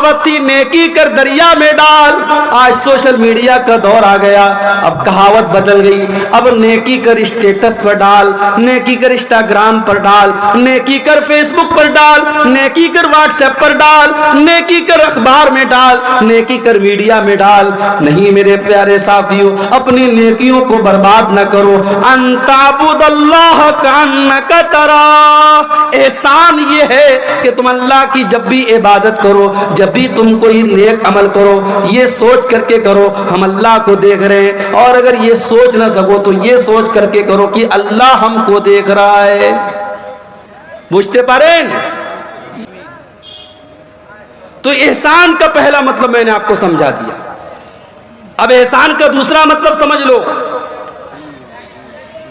کہاوت تھی نیکی کر دریا میں ڈال، آج سوشل میڈیا کا دور آ گیا، اب کہاوت بدل گئی، اب نیکی کر اسٹیٹس پر ڈال، نیکی کر انسٹاگرام پر ڈال، نیکی کر فیس بک پر ڈال، نیکی کر واٹس ایپ پر ڈال، نیکی کر اخبار میں ڈال، نیکی کر میڈیا میں ڈال۔ نہیں میرے پیارے ساتھیو، اپنی نیکیوں کو برباد نہ کرو۔ ان تعبد اللہ کانک تراہ، احسان یہ ہے کہ تم اللہ کی جب بھی عبادت کرو، جب بھی تم کوئی نیک عمل کرو، یہ سوچ کر کے کرو ہم اللہ کو دیکھ رہے ہیں، اور اگر یہ سوچ نہ سکو تو یہ سوچ کر کے کرو کہ اللہ ہم کو دیکھ رہا ہے۔ بوجھتے پارین؟ تو احسان کا پہلا مطلب میں نے آپ کو سمجھا دیا، اب احسان کا دوسرا مطلب سمجھ لو۔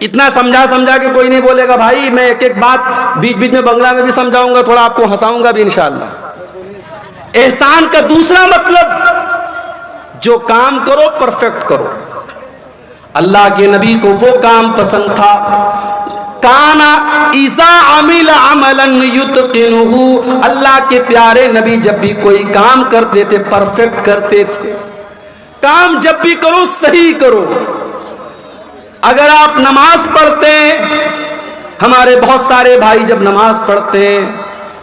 اتنا سمجھا کہ کوئی نہیں بولے گا بھائی میں ایک ایک بات بیچ بیچ میں بنگلہ میں بھی سمجھاؤں گا، تھوڑا آپ کو ہنساؤں گا بھی انشاءاللہ۔ احسان کا دوسرا مطلب، جو کام کرو پرفیکٹ کرو۔ اللہ کے نبی کو وہ کام پسند تھا، کانا اذا عمل عملا یتقنہ، اللہ کے پیارے نبی جب بھی کوئی کام کرتے تھے پرفیکٹ کرتے تھے۔ کام جب بھی کرو صحیح کرو۔ اگر آپ نماز پڑھتے ہیں، ہمارے بہت سارے بھائی جب نماز پڑھتے ہیں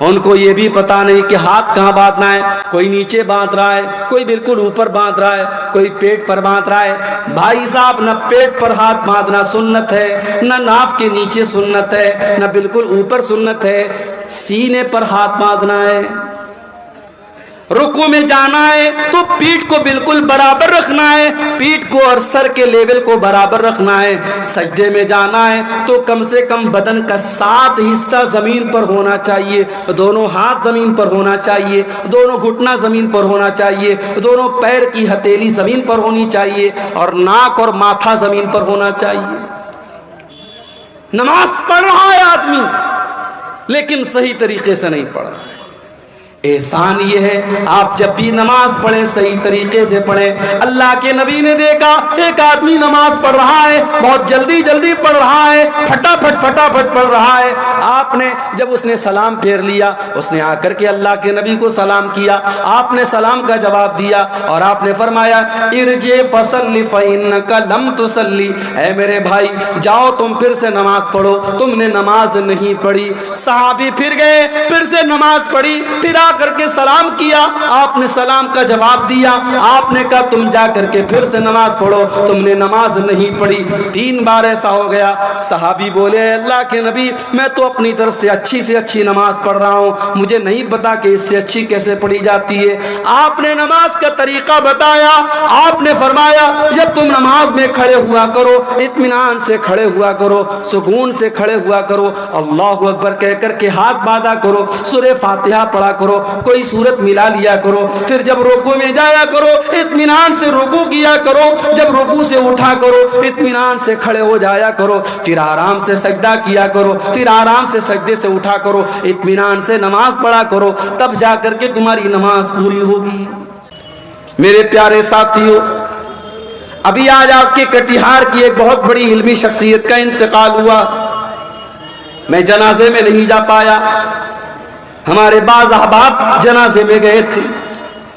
ان کو یہ بھی پتا نہیں کہ ہاتھ کہاں باندھنا ہے، کوئی نیچے باندھ رہا ہے، کوئی بالکل اوپر باندھ رہا ہے، کوئی پیٹ پر باندھ رہا ہے۔ بھائی صاحب، نہ پیٹ پر ہاتھ باندھنا سنت ہے، نہ ناف کے نیچے سنت ہے، نہ بالکل اوپر سنت ہے، سینے پر ہاتھ باندھنا ہے۔ رکوع میں جانا ہے تو پیٹھ کو بالکل برابر رکھنا ہے، پیٹھ کو اور سر کے لیول کو برابر رکھنا ہے۔ سجدے میں جانا ہے تو کم سے کم بدن کا 7 حصہ زمین پر ہونا چاہیے، دونوں ہاتھ زمین پر ہونا چاہیے، دونوں گھٹنا زمین پر ہونا چاہیے، دونوں پیر کی ہتھیلی زمین پر ہونی چاہیے، اور ناک اور ماتھا زمین پر ہونا چاہیے۔ نماز پڑھ رہا ہے آدمی لیکن صحیح طریقے سے نہیں پڑھ رہا ہے۔ احسان یہ ہے آپ جب بھی نماز پڑھیں صحیح طریقے سے پڑھیں۔ اللہ کے نبی نے دیکھا ایک آدمی نماز پڑھ رہا ہے، بہت جلدی جلدی پڑھ رہا ہے، پھٹافٹ پڑھ رہا ہے۔ آپ نے جب اس نے سلام پھیر لیا، اس نے آ کر کے اللہ کے نبی کو سلام کیا، آپ نے سلام کا جواب دیا اور آپ نے فرمایا ارجع فصلی فإنک لم تصلی، اے میرے بھائی جاؤ تم پھر سے نماز پڑھو، تم نے نماز نہیں پڑھی۔ صحابی پھر گئے، پھر سے نماز پڑھی، پھر کر کے سلام کیا، آپ نے سلام کا جواب دیا، آپ نے کہا تم جا کر کے پھر سے نماز پڑھو، تم نے نماز نہیں پڑھی۔ 3 بار ایسا ہو گیا۔ صحابی بولے اللہ کے نبی میں تو اپنی طرف سے اچھی نماز پڑھ رہا ہوں، مجھے نہیں پتا کہ اس سے اچھی کیسے پڑھی جاتی ہے۔ آپ نے نماز کا طریقہ بتایا، آپ نے فرمایا جب تم نماز میں کھڑے ہوا کرو اطمینان سے کھڑے ہوا کرو، سکون سے کھڑے ہوا کرو، اللہ اکبر کہہ کر کے ہاتھ باندھا کرو، سورہ فاتحہ پڑھا کرو، کوئی سورت ملا لیا کرو، پھر جب رکوع میں جایا کرو اطمینان سے رکوع کیا کرو، جب رکوع سے اٹھا کرو اطمینان سے کھڑے ہو جایا کرو، پھر آرام سے سجدہ کیا کرو، پھر آرام سے سجدے سے اٹھا کرو، اطمینان سے نماز پڑھا کرو، تب جا کر کے تمہاری نماز پوری ہوگی۔ میرے پیارے ساتھیو، ابھی آج آپ کے کٹیہار کی ایک بہت بڑی علمی شخصیت کا انتقال ہوا، میں جنازے میں نہیں جا پایا، ہمارے بعض احباب جنازے میں گئے تھے۔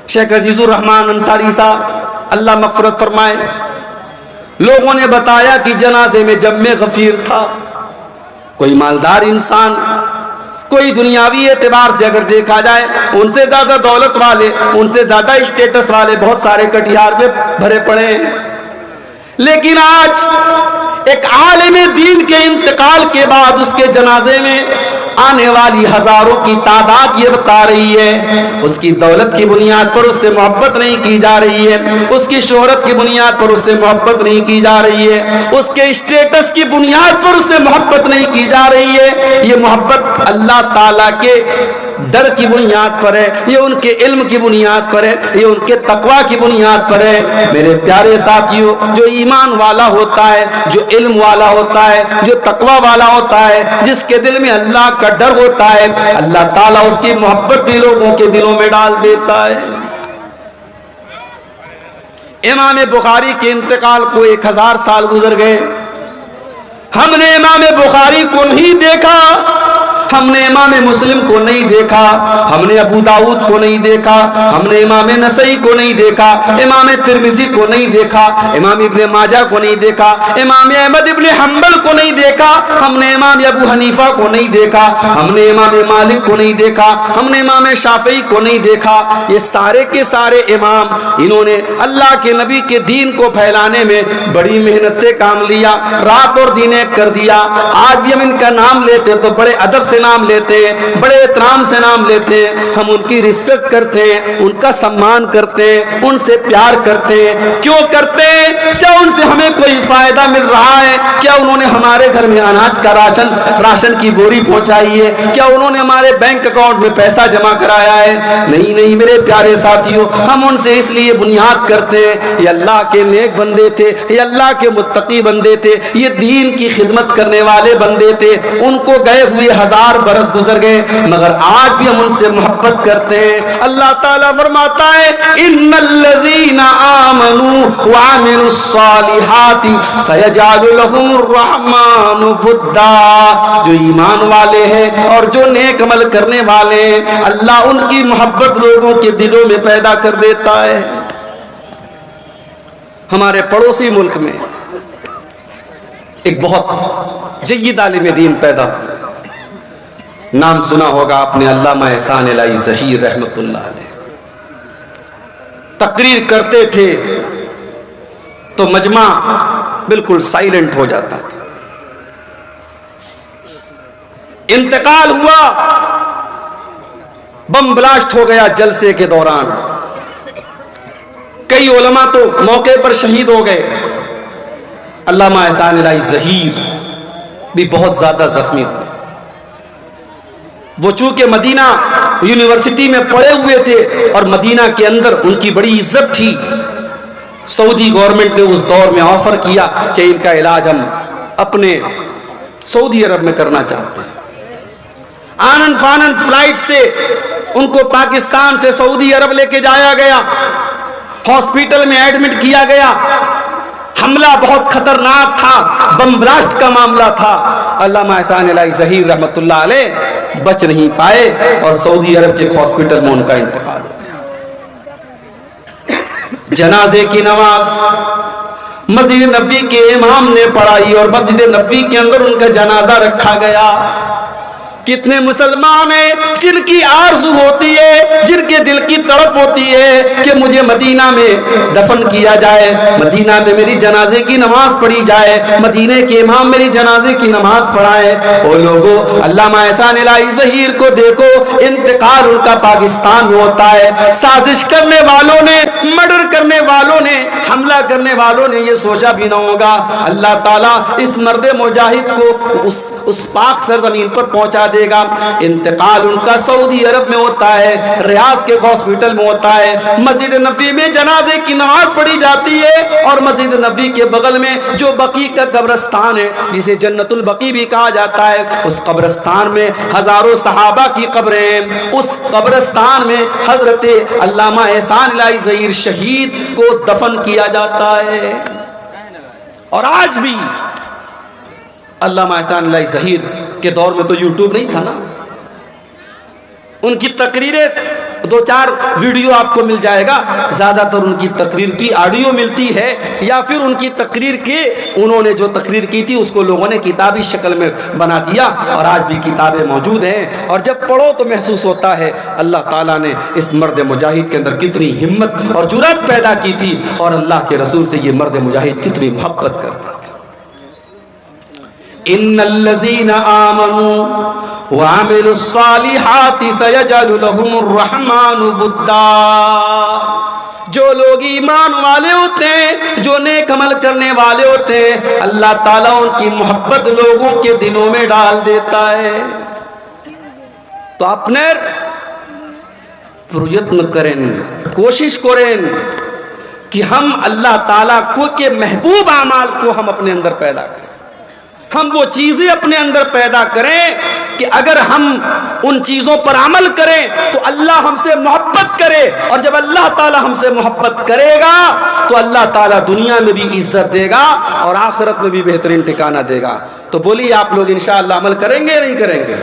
شیخ عزیز الرحمن انصاری صاحب اللہ مغفرت فرمائے، لوگوں نے بتایا کہ جنازے میں جمع غفیر تھا، کوئی مالدار انسان، کوئی دنیاوی اعتبار سے اگر دیکھا جائے ان سے زیادہ دولت والے، ان سے زیادہ اسٹیٹس والے بہت سارے کٹیہار میں بھرے پڑے ہیں، لیکن آج ایک عالم دین کے انتقال کے بعد اس کے جنازے میں آنے والی ہزاروں کی تعداد یہ بتا رہی ہے اس کی دولت کی بنیاد پر اس سے محبت نہیں کی جا رہی ہے، اس کی شہرت کی بنیاد پر اس سے محبت نہیں کی جا رہی ہے، اس کے اسٹیٹس کی بنیاد پر اس سے محبت نہیں کی جا رہی ہے۔ یہ محبت اللہ تعالیٰ کے ڈر کی بنیاد پر ہے، یہ ان کے علم کی بنیاد پر ہے، یہ ان کے تقوی کی بنیاد پر ہے۔ میرے پیارے ساتھیو، جو ایمان والا ہوتا ہے، جو علم والا ہوتا ہے، جو تقوی والا ہوتا ہے، جس کے دل میں اللہ کا ڈر ہوتا ہے، اللہ تعالیٰ اس کی محبت بھی لوگوں کے دلوں میں ڈال دیتا ہے۔ امام بخاری کے انتقال کو 1000 سال گزر گئے، ہم نے امام بخاری کو نہیں دیکھا، ہم نے امام مسلم کو نہیں دیکھا, ہم نے ابو داؤد کو نہیں دیکھا, ہم نے امام نسائی کو نہیں دیکھا, امام ترمذی کو نہیں دیکھا, امام ابن ماجہ کو نہیں دیکھا, امام احمد ابن حنبل کو نہیں دیکھا, ہم نے امام ابو حنیفہ کو نہیں دیکھا, ہم نے امام مالک کو نہیں دیکھا, ہم نے امام شافعی کو نہیں دیکھا. یہ سارے کے سارے امام, انہوں نے اللہ کے نبی کے دین کو پھیلانے میں بڑی محنت سے کام لیا, رات اور دن ایک کر دیا. آج بھی ہم ان کا نام لیتے تو بڑے ادب سے نام لیتے ہیں, بڑے احترام سے نام لیتے ہیں, ہم ان کی رسپیکٹ کرتے ہیں, ان کا سمان کرتے ہیں, ان سے پیار کرتے ہیں. کیوں کرتے ہیں؟ کیا ان سے ہمیں کوئی فائدہ مل رہا ہے؟ کیا انہوں نے ہمارے گھر میں اناج کا راشن کی بوری پہنچائی ہے؟ کیا انہوں نے ہمارے بینک اکاؤنٹ میں پیسہ جمع کرایا ہے؟ نہیں نہیں میرے پیارے ساتھیوں, ہم ان سے اس لیے بنیاد کرتے ہیں, یہ اللہ کے نیک بندے تھے, یہ اللہ کے متقی بندے تھے, یہ دین کی خدمت کرنے والے بندے تھے. ان کو گئے ہوئے 1000 برس گزر گئے, مگر آج بھی ہم ان سے محبت کرتے ہیں. اللہ تعالیٰ فرماتا ہے ان الذین آمنوا وعملوا الصالحات سیجعل لهم الرحمن ودا. جو ایمان والے ہیں اور جو نیک عمل کرنے والے ہیں, اللہ ان کی محبت لوگوں کے دلوں میں پیدا کر دیتا ہے. ہمارے پڑوسی ملک میں ایک بہت جید عالم دین پیدا ہوا, نام سنا ہوگا آپ نے, علامہ احسان الہی ظہیر رحمت اللہ علیہ. تقریر کرتے تھے تو مجمع بالکل سائلنٹ ہو جاتا تھا. انتقال ہوا, بم بلاسٹ ہو گیا جلسے کے دوران, کئی علماء تو موقع پر شہید ہو گئے. علامہ احسان الہی ظہیر بھی بہت زیادہ زخمی ہوئے. وہ چونکہ مدینہ یونیورسٹی میں پڑھے ہوئے تھے اور مدینہ کے اندر ان کی بڑی عزت تھی, سعودی گورنمنٹ نے اس دور میں آفر کیا کہ ان کا علاج ہم اپنے سعودی عرب میں کرنا چاہتے ہیں. آنن فانن فلائٹ سے ان کو پاکستان سے سعودی عرب لے کے جایا گیا, ہاسپٹل میں ایڈمٹ کیا گیا. حملہ بہت خطرناک تھا, بم بلاسٹ کا معاملہ تھا. علامہ احسان الہی ظہیر رحمت اللہ علیہ بچ نہیں پائے اور سعودی عرب کے ہاسپٹل میں ان کا انتقال ہو گیا. جنازے کی نماز مسجد نبوی کے امام نے پڑھائی اور مسجد نبوی کے اندر ان کا جنازہ رکھا گیا. کتنے مسلمان ہیں جن کی آرزو ہوتی ہے, جن کے دل کی تڑپ ہوتی ہے کہ مجھے مدینہ میں دفن کیا جائے, مدینہ میں میری جنازے کی نماز پڑھی جائے, مدینہ کے امام میری جنازے کی نماز پڑھائے. او لوگوں, علامہ احسان الہی ظہیر کو دیکھو, انتقال ان کا پاکستان میں ہوتا ہے. سازش کرنے والوں نے, مرڈر کرنے والوں نے, حملہ کرنے والوں نے یہ سوچا بھی نہ ہوگا اللہ تعالیٰ اس مرد مجاہد کو اس پاک سرزمین پر پہنچا دے گا. انتقال ان کا سعودی عرب میں ہوتا ہے, ریاض کے ہاسپٹل میں ہوتا ہے. مسجد نبوی میں جنازے کی نماز پڑھی جاتی ہے اور مسجد نبوی کے بغل میں جو بقیع کا قبرستان ہے, جسے جنت البقیع بھی کہا جاتا ہے, اس قبرستان میں ہزاروں صحابہ کی قبریں ہیں. اس قبرستان میں حضرت علامہ احسان الہی ظہیر شہید کو دفن کیا جاتا ہے. اور آج بھی علامہ احسان الہی ظہیر کے دور میں تو یوٹیوب نہیں تھا نا, ان کی تقریریں 2-4 ویڈیو آپ کو مل جائے گا, زیادہ تر ان کی تقریر کی آڈیو ملتی ہے, یا پھر ان کی تقریر کے انہوں نے جو تقریر کی تھی اس کو لوگوں نے کتابی شکل میں بنا دیا, اور آج بھی کتابیں موجود ہیں. اور جب پڑھو تو محسوس ہوتا ہے اللہ تعالیٰ نے اس مرد مجاہد کے اندر کتنی ہمت اور جرأت پیدا کی تھی, اور اللہ کے رسول سے یہ مرد مجاہد کتنی محبت کرتا تھا. ان الذين آمنوا وعملوا الصالحات سيجعل لهم الرحمن ودا. جو لوگ ایمان والے ہوتے ہیں, جو نیک عمل کرنے والے ہوتے ہیں, اللہ تعالیٰ ان کی محبت لوگوں کے دلوں میں ڈال دیتا ہے. تو اپنے پریتن کریں, کوشش کریں کہ ہم اللہ تعالیٰ کو کے محبوب اعمال کو ہم اپنے اندر پیدا کریں. ہم وہ چیزیں اپنے اندر پیدا کریں کہ اگر ہم ان چیزوں پر عمل کریں تو اللہ ہم سے محبت کرے, اور جب اللہ تعالیٰ ہم سے محبت کرے گا تو اللہ تعالیٰ دنیا میں بھی عزت دے گا اور آخرت میں بھی بہترین ٹھکانہ دے گا. تو بولیے آپ لوگ انشاءاللہ عمل کریں گے یا نہیں کریں گے؟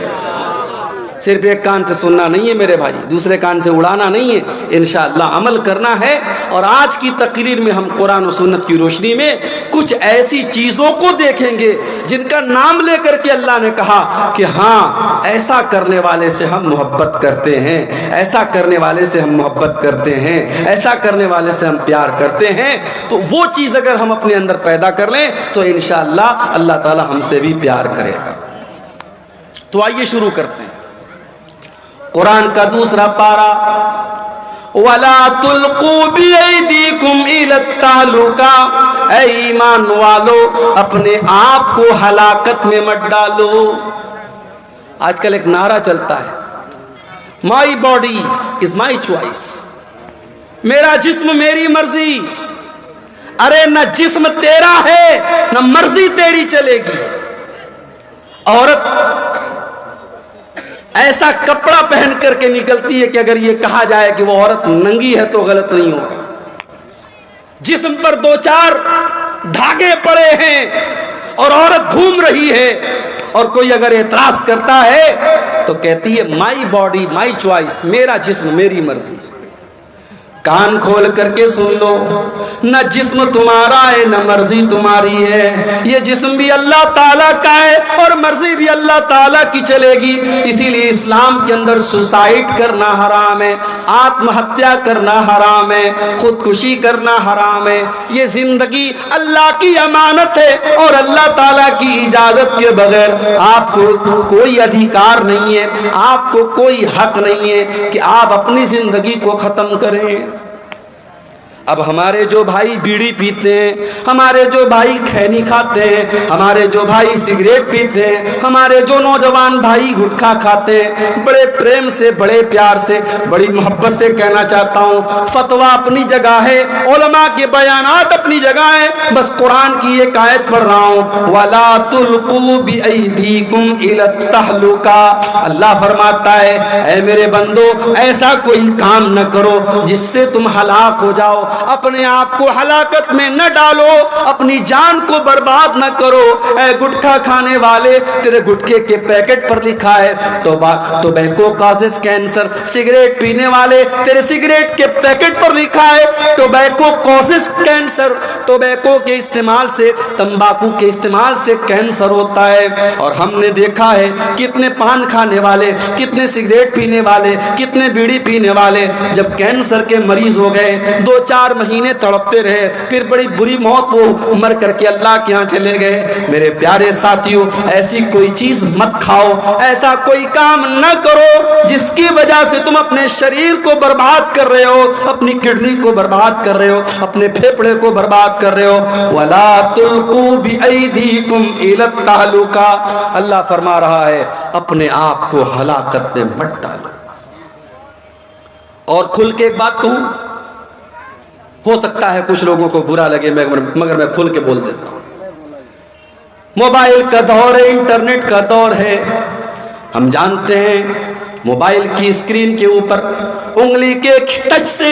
صرف ایک کان سے سننا نہیں ہے میرے بھائی، دوسرے کان سے اڑانا نہیں ہے، انشاءاللہ عمل کرنا ہے۔ اور آج کی تقریر میں ہم قرآن و سنت کی روشنی میں کچھ ایسی چیزوں کو دیکھیں گے جن کا نام لے کر کے اللہ نے کہا کہ ہاں ایسا کرنے والے سے ہم محبت کرتے ہیں، ایسا کرنے والے سے ہم محبت کرتے ہیں، ایسا کرنے والے سے ہم پیار کرتے ہیں۔ تو وہ چیز اگر ہم اپنے اندر پیدا کر لیں تو انشاءاللہ اللہ تعالی ہم سے بھی پیار کرے گا۔ تو آئیے شروع کرتے ہیں۔ قرآن کا دوسرا پارہ، وَلَا تُلْقُوا بِأَيْدِيكُمْ إِلَى التَّهْلُكَةِ، اے ایمان والو اپنے آپ کو ہلاکت میں مت ڈالو۔ آج کل ایک نعرہ چلتا ہے، my body is my choice, میرا جسم میری مرضی۔ ارے نہ جسم تیرا ہے نہ مرضی تیری چلے گی۔ عورت ایسا کپڑا پہن کر کے نکلتی ہے کہ اگر یہ کہا جائے کہ وہ عورت ننگی ہے تو غلط نہیں ہوگا۔ جسم پر دو چار دھاگے پڑے ہیں اور عورت گھوم رہی ہے، اور کوئی اگر اعتراض کرتا ہے تو کہتی ہے مائی باڈی مائی چوائس، میرا جسم میری مرضی۔ کان کھول کر کے سن لو، نہ جسم تمہارا ہے نہ مرضی تمہاری ہے، یہ جسم بھی اللہ تعالیٰ کا ہے اور مرضی بھی اللہ تعالیٰ کی چلے گی۔ اسی لیے اسلام کے اندر سوسائڈ کرنا حرام ہے، آتم ہتیا کرنا حرام ہے، خودکشی کرنا حرام ہے۔ یہ زندگی اللہ کی امانت ہے اور اللہ تعالیٰ کی اجازت کے بغیر آپ کو کوئی ادھیکار نہیں ہے، آپ کو کوئی حق نہیں ہے کہ آپ اپنی زندگی کو ختم کریں۔ اب ہمارے جو بھائی بیڑی پیتے ہیں، ہمارے جو بھائی کھینی کھاتے ہیں، ہمارے جو بھائی سگریٹ پیتے ہیں، ہمارے جو نوجوان بھائی گٹکھا کھاتے ہیں، بڑے پریم سے بڑے پیار سے بڑی محبت سے کہنا چاہتا ہوں، فتویٰ اپنی جگہ ہے، علماء کے بیانات اپنی جگہ ہیں، بس قرآن کی ایک آیت پڑھ رہا ہوں، وَلَا تُلْقُوا بِأَيْدِيكُمْ إِلَى التَّهْلُكَةِ۔ اللہ فرماتا ہے اے میرے بندو ایسا کوئی کام نہ کرو جس سے تم ہلاک ہو جاؤ، اپنے آپ کو ہلاکت میں نہ ڈالو، اپنی جان کو برباد نہ کرو۔ اے گٹکھا کھانے والے، تیرے گٹکے کے پیکٹ پر لکھا ہے ٹوبیکو کازز کینسر۔ سگریٹ پینے والے، تیرے سگریٹ کے پیکٹ پر لکھا ہے ٹوبیکو کازز کینسر۔ ٹوبیکو کے استعمال سے، تمباکو کے استعمال سے کینسر ہوتا ہے۔ اور ہم نے دیکھا ہے کتنے پان کھانے والے، کتنے سگریٹ پینے والے، کتنے بیڑی پینے والے جب کینسر کے مریض ہو گئے 2-4 مہینے تڑپتے رہے، پھر بڑی بری موت وہ مر کر کے اللہ کے ہاں چلے گئے۔ میرے پیارے ساتھیوں، ایسی کوئی چیز مت کھاؤ، ایسا کوئی کام نہ کرو جس کی وجہ سے تم اپنے شریر کو برباد کر رہے ہو، اپنی کڈنی کو برباد کر رہے ہو، اپنے پھیپڑے کو برباد کر رہے ہو۔ وَلَا تُلْقُوا بِأَيْدِيكُمْ إِلَى التَّهْلُكَةِ۔ اللہ فرما رہا ہے اپنے آپ کو ہلاکت میں مت ڈالو۔ اور کھل کے ایک بات کہوں، ہو سکتا ہے کچھ لوگوں کو برا لگے مگر میں کھل کے بول دیتا ہوں۔ موبائل کا دور ہے، انٹرنیٹ کا دور ہے، ہم جانتے ہیں موبائل کی اسکرین کے اوپر انگلی کے ٹچ سے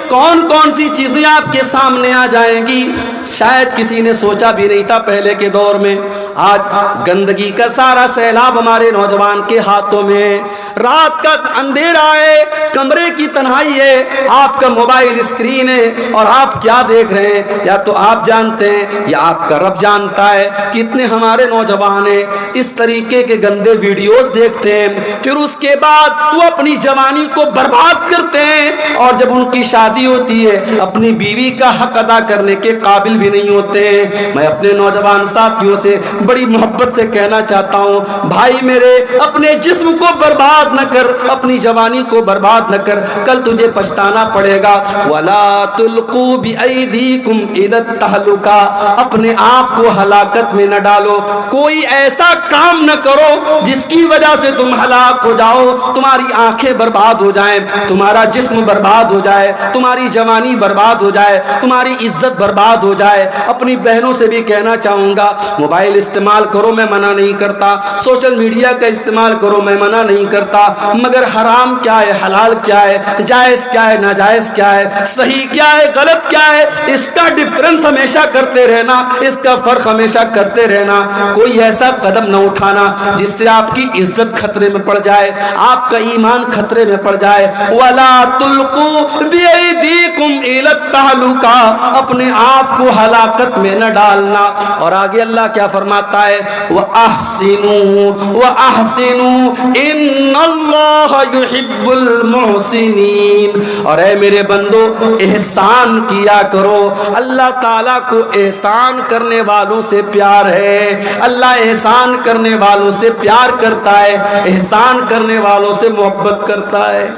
کون کون سی چیزیں آپ کے سامنے آ جائیں گی، شاید کسی نے سوچا بھی نہیں تھا پہلے کے دور میں۔ آج گندگی کا سارا سیلاب ہمارے نوجوان کے ہاتھوں میں ہے۔ رات کا اندھیرا ہے، کمرے کی تنہائی ہے، آپ کا موبائل اسکرین ہے اور آپ کیا دیکھ رہے ہیں یا تو آپ جانتے ہیں یا آپ کا رب جانتا ہے۔ کتنے ہمارے نوجوان ہیں اس طریقے کے گندے ویڈیوز دیکھتے ہیں، پھر اس کے بعد وہ اپنی جوانی کو برباد کرتے ہیں، اور جب ان کی شادی ہوتی ہے اپنی بیوی کا حق ادا کرنے کے قابل بھی نہیں ہوتے ہیں۔ میں اپنے نوجوان ساتھیوں سے بڑی محبت سے کہنا چاہتا ہوں، بھائی میرے اپنے جسم کو برباد نہ کر، اپنی جوانی کو برباد نہ کر، کل تجھے پچھتانا پڑے گا۔ وَلَا تُلْقُوا بِأَيْدِيكُمْ إِلَى التَّهْلُكَةِ، اپنے آپ کو ہلاکت میں نہ ڈالو، کوئی ایسا کام نہ کرو جس کی وجہ سے تم ہلاک ہو جاؤ، تمہاری آنکھیں برباد ہو جائیں، تمہارا جسم برباد ہو جائے، تمہاری جوانی برباد ہو جائے، تمہاری عزت برباد ہو جائے۔ اپنی بہنوں سے بھی کہنا چاہوں گا، موبائل استعمال کرو، میں منع نہیں کرتا، سوشل میڈیا کا استعمال کرو، میں منع نہیں کرتا، مگر حرام کیا ہے، حلال کیا ہے، جائز کیا ہے، ناجائز کیا ہے، صحیح کیا ہے، غلط کیا ہے، اس کا ڈفرنس ہمیشہ کرتے رہنا، اس کا فرق ہمیشہ کرتے رہنا۔ کوئی ایسا قدم نہ اٹھانا جس سے آپ کی عزت خطرے میں پڑ جائے، آپ کا ایمان خطرے میں پڑ جائے۔ وَلَا تُلْقُوا بِأَيْدِيكُمْ إِلَى التَّهْلُكَةِ، اپنے آپ کو ہلاکت میں نہ ڈالنا۔ اور آگے اللہ کیا فرماتا ہے، وَأَحْسِنُوا وَأَحْسِنُوا إِنَّ اللَّهَ يُحِبُّ الْمُحْسِنِينَ۔ اور اے میرے بندو، احسان کیا کرو، اللہ تعالیٰ کو احسان کرنے والوں سے پیار ہے، اللہ احسان کرنے والوں سے پیار کرتا ہے، احسان کرنے والوں سے محبت کرتا ہے۔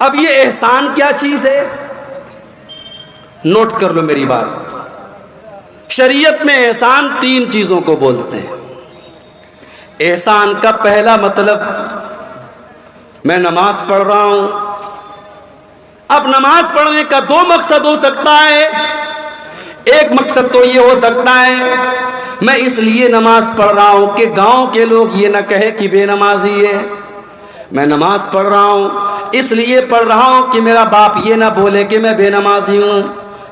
اب یہ احسان کیا چیز ہے، نوٹ کر لو میری بات۔ شریعت میں احسان 3 چیزوں کو بولتے ہیں۔ احسان کا پہلا مطلب، میں نماز پڑھ رہا ہوں، اب نماز پڑھنے کا 2 مقصد ہو سکتا ہے۔ ایک مقصد تو یہ ہو سکتا ہے میں اس لیے نماز پڑھ رہا ہوں کہ گاؤں کے لوگ یہ نہ کہے کہ بے نمازی ہے، میں نماز پڑھ رہا ہوں اس لیے پڑھ رہا ہوں کہ میرا باپ یہ نہ بولے کہ میں بے نمازی ہوں،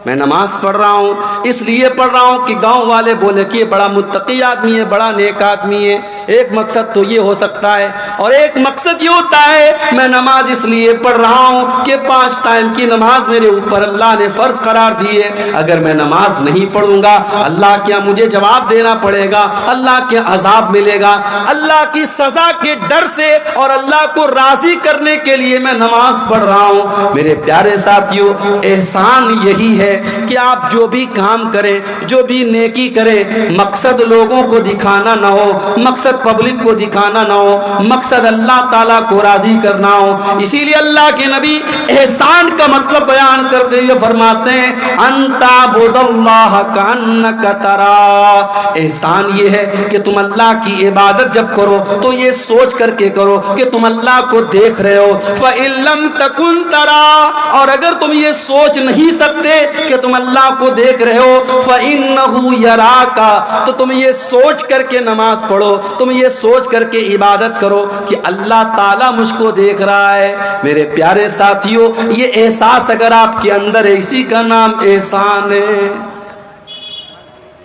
میں نماز پڑھ رہا ہوں اس لیے پڑھ رہا ہوں کہ گاؤں والے بولے کہ یہ بڑا متقی آدمی ہے، بڑا نیک آدمی ہے۔ ایک مقصد تو یہ ہو سکتا ہے، اور ایک مقصد یہ ہوتا ہے میں نماز اس لیے پڑھ رہا ہوں کہ 5 ٹائم کی نماز میرے اوپر اللہ نے فرض قرار دی ہے، اگر میں نماز نہیں پڑھوں گا اللہ کیا مجھے جواب دینا پڑے گا، اللہ کے عذاب ملے گا، اللہ کی سزا کے ڈر سے اور اللہ کو راضی کرنے کے لیے میں نماز پڑھ رہا ہوں۔ میرے پیارے ساتھیوں، احسان یہی ہے کہ آپ جو بھی کام کریں، جو بھی نیکی کریں، مقصد لوگوں کو دکھانا نہ ہو، مقصد پبلک کو دکھانا نہ ہو، مقصد اللہ تعالیٰ کو راضی کرنا ہو۔ اسی لیے اللہ کے نبی احسان کا مطلب بیان کرتے ہوئے فرماتے ہیں ان تعبد اللہ کأنک تراہ۔ احسان یہ ہے کہ تم اللہ کی عبادت جب کرو تو یہ سوچ کر کے کرو کہ تم اللہ کو دیکھ رہے ہو۔ فإن لم تکن تراہ، اور اگر تم یہ سوچ نہیں سکتے کہ تم اللہ کو دیکھ رہے ہو، فإنہ یراک، تو تم یہ سوچ کر کے نماز پڑھو، تم یہ سوچ کر کے عبادت کرو کہ اللہ تعالیٰ مجھ کو دیکھ رہا ہے۔ میرے پیارے ساتھیوں، یہ احساس اگر آپ کے اندر ہے، اسی کا نام احسان ہے۔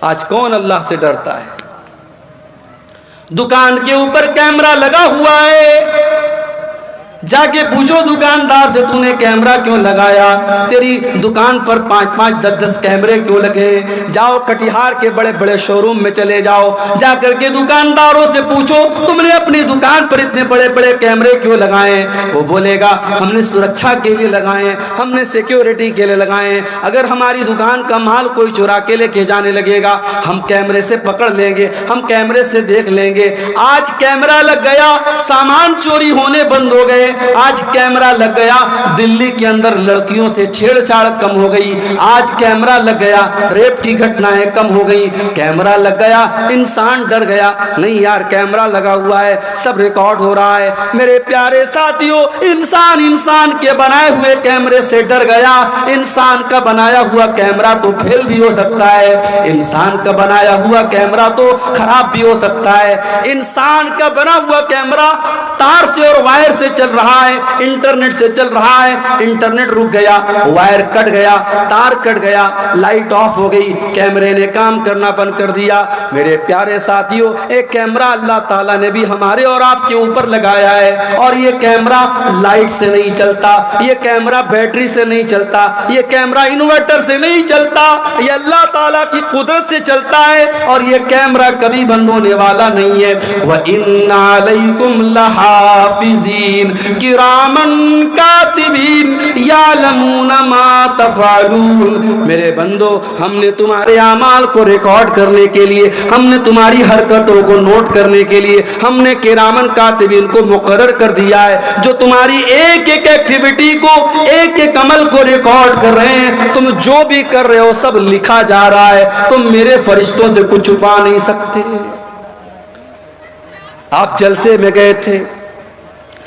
آج کون اللہ سے ڈرتا ہے؟ دکان کے اوپر کیمرہ لگا ہوا ہے، جا کے پوچھو دکاندار سے تو نے کیمرہ کیوں لگایا، تیری دکان پر 5-5 10-10 کیمرے کیوں لگے؟ جاؤ کٹیہار کے بڑے بڑے شو روم میں چلے جاؤ، جا کر کے دکانداروں سے پوچھو تم نے اپنی دکان پر اتنے بڑے بڑے کیمرے کیوں لگائے؟ وہ بولے گا ہم نے سرکشا کے لیے لگائے ہیں، ہم نے سیکیورٹی کے لیے لگائے ہیں، اگر ہماری دکان کا مال کوئی چرا کے لے کے جانے لگے گا ہم کیمرے سے پکڑ لیں گے، ہم کیمرے سے دیکھ لیں گے۔ آج کیمرہ لگ گیا، سامان چوری ہونے بند ہو گئے، آج کیمرہ لگ گیا، دلی کے اندر لڑکیوں سے چھیڑ چھاڑ کم ہو گئی، آج کیمرہ لگ گیا، ریپ کی گھٹنائیں کم ہو گئی، کیمرہ لگ گیا، انسان ڈر گیا، نہیں یار کیمرہ لگا ہوا ہے سب ریکارڈ ہو رہا ہے۔ میرے پیارے ساتھیوں، انسان کے بنائے ہوئے کیمرے سے ڈر گیا، انسان کا بنایا ہوا کیمرہ تو فیل بھی ہو سکتا ہے، انسان کا بنایا ہوا کیمرہ تو خراب بھی ہو سکتا ہے، انسان کا بنا ہوا کیمرہ تار سے اور وائر سے چل رہا ہے، انٹرنیٹ سے چل رہا ہے، انٹرنیٹ رک گیا، وائر کٹ گیا، تار کٹ گیا، لائٹ آف ہو گئی، کیمرے نے کام کرنا بند کر دیا۔ میرے پیارے ساتھیوں، ایک کیمرہ اللہ تعالیٰ نے بھی ہمارے اور آپ کے اوپر لگایا ہے، اور یہ کیمرہ لائٹ سے نہیں چلتا، یہ کیمرہ بیٹری سے نہیں چلتا، یہ کیمرہ انورٹر سے نہیں چلتا، یہ اللہ تعالیٰ کی قدرت سے چلتا ہے، اور یہ کیمرہ کبھی بند ہونے والا نہیں ہے۔ وَإِنَّ عَلَيْكُمْ لَحَافِظِينَ کِرَامًا کاتبین یعلمون ما تفعلون۔ میرے بندو، ہم نے تمہارے اعمال کو ریکارڈ کرنے کے لیے، ہم نے تمہاری حرکتوں کو نوٹ کرنے کے لیے ہم نے کرامن کاتبین کو مقرر کر دیا ہے، جو تمہاری ایک ایک ایکٹیویٹی کو، ایک ایک عمل کو ریکارڈ کر رہے ہیں۔ تم جو بھی کر رہے ہو سب لکھا جا رہا ہے، تم میرے فرشتوں سے کچھ چھپا نہیں سکتے۔ آپ جلسے میں گئے تھے،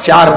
4